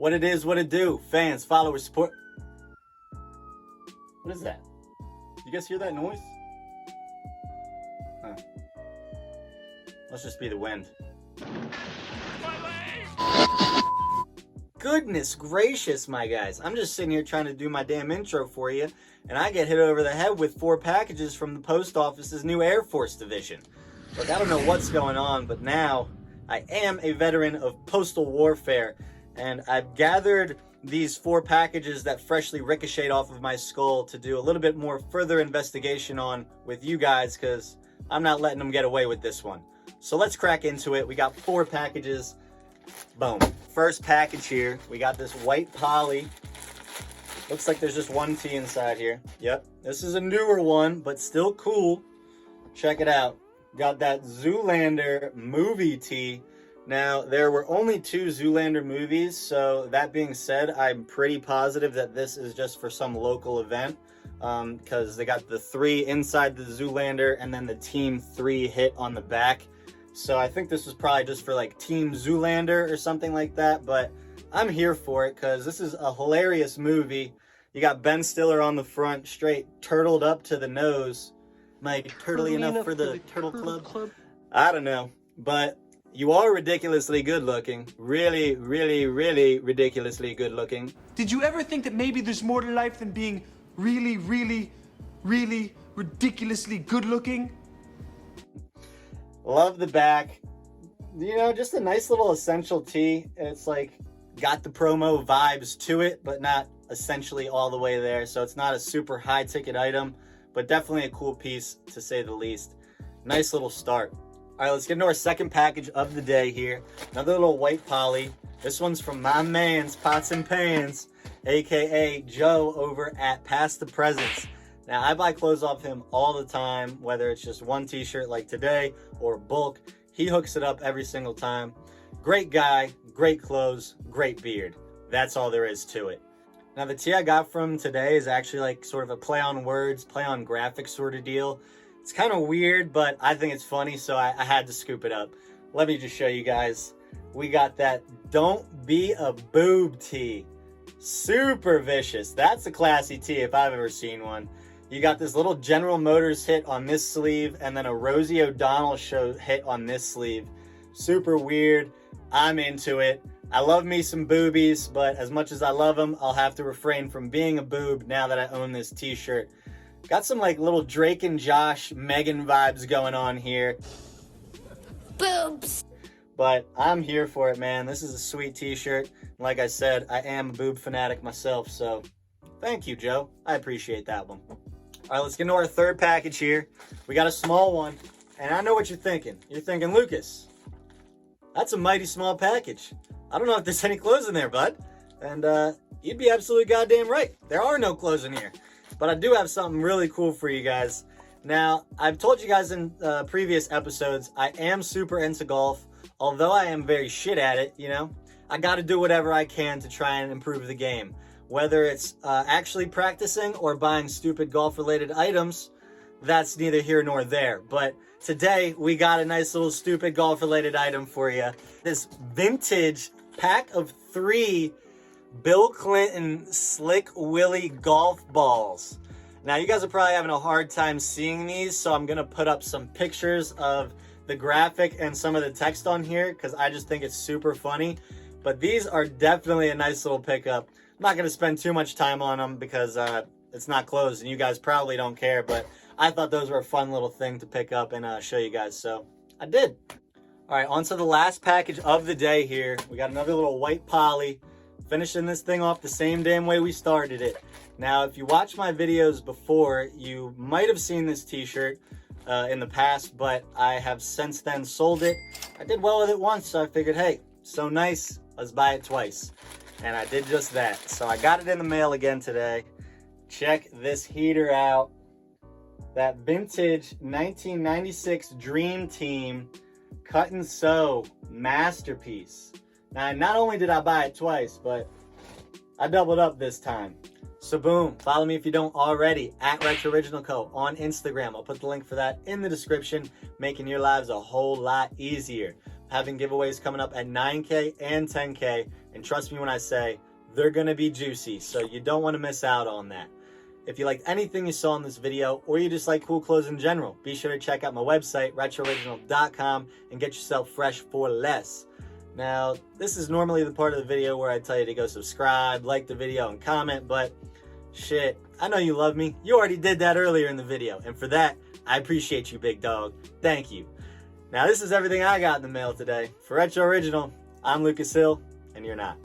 What it is, what it do. Fans, followers, support. What is that? You guys hear that noise? Huh. Must just be the wind. Goodness gracious, my guys. I'm just sitting here trying to do my damn intro for you, and I get hit over the head with 4 packages from the post office's new Air Force division. Look, I don't know what's going on, but now I am a veteran of postal warfare, and I've gathered these 4 packages that freshly ricocheted off of my skull to do a little bit more further investigation on with you guys, because I'm not letting them get away with this one. So let's crack into it. We got 4 packages. Boom. First package here, we got this white poly. Looks like there's just 1 T inside here. Yep, this is a newer one, but still cool. Check it out. Got that Zoolander movie tee. Now, there were only 2 Zoolander movies, so that being said, I'm pretty positive that this is just for some local event, because they got the 3 inside the Zoolander and then the Team 3 hit on the back. So I think this was probably just for like Team Zoolander or something like that, but I'm here for it because this is a hilarious movie. You got Ben Stiller on the front, straight turtled up to the nose. Like, turtly enough for the Turtle Club? I don't know, but you are ridiculously good looking. Really, really, really ridiculously good looking. Did you ever think that maybe there's more to life than being really, really, really ridiculously good looking? Love the back. You know, just a nice little essential tee. It's like got the promo vibes to it, but not essentially all the way there. So it's not a super high ticket item, but definitely a cool piece to say the least. Nice little start. All right, let's get into our second package of the day here. Another little white poly. This one's from my man's Pots and Pans, aka Joe over at Past the Presents. Now, I buy clothes off him all the time, whether it's just 1 t-shirt like today or bulk. He hooks it up every single time. Great guy, great clothes, great beard. That's all there is to it. Now, the tee I got from today is actually like sort of a play on words, play on graphics sort of deal. It's kind of weird, but I think it's funny, so I had to scoop it up. Let me just show you guys. We got that Don't Be a Boob tee. Super vicious. That's a classy tee if I've ever seen one. You got this little General Motors hit on this sleeve and then a Rosie O'Donnell show hit on this sleeve. Super weird. I'm into it. I love me some boobies, but as much as I love them, I'll have to refrain from being a boob now that I own this t-shirt. Got some like little Drake and Josh Megan vibes going on here. Boobs! But I'm here for it, man. This is a sweet t-shirt. Like I said, I am a boob fanatic myself, so thank you, Joe. I appreciate that one. All right, let's get into our third package here. We got a small one, and I know what you're thinking. You're thinking, Lucas, that's a mighty small package. I don't know if there's any clothes in there, bud. And you'd be absolutely goddamn right. There are no clothes in here. But I do have something really cool for you guys. Now, I've told you guys in previous episodes, I am super into golf. Although I am very shit at it, you know, I got to do whatever I can to try and improve the game. Whether it's actually practicing or buying stupid golf-related items, that's neither here nor there. But today, we got a nice little stupid golf-related item for you. This vintage pack of 3 Bill Clinton Slick Willie golf balls. Now, you guys are probably having a hard time seeing these, so I'm going to put up some pictures of the graphic and some of the text on here because I just think it's super funny. But these are definitely a nice little pickup. I'm not going to spend too much time on them because it's not closed and you guys probably don't care, but I thought those were a fun little thing to pick up and show you guys, so I did. All right, on to the last package of the day here. We got another little white poly, finishing this thing off the same damn way we started it. Now, if you watch my videos before, you might have seen this t-shirt in the past, but I have since then sold it. I did well with it once, so I figured, hey, so nice, let's buy it twice. And I did just that. So I got it in the mail again today. Check this heater out. That vintage 1996 Dream Team cut and sew masterpiece. Now, not only did I buy it twice, but I doubled up this time. So boom, follow me if you don't already at Retro Original Co. on Instagram. I'll put the link for that in the description, making your lives a whole lot easier. having giveaways coming up at 9K and 10K. And trust me when I say, they're gonna be juicy, so you don't wanna miss out on that. If you liked anything you saw in this video, or you just like cool clothes in general, be sure to check out my website, retrooriginal.com, and get yourself fresh for less. Now, this is normally the part of the video where I tell you to go subscribe, like the video, and comment, but shit, I know you love me. You already did that earlier in the video, and for that, I appreciate you, big dog. Thank you. Now, this is everything I got in the mail today. For Retro Original, I'm Lucas Hill, and you're not.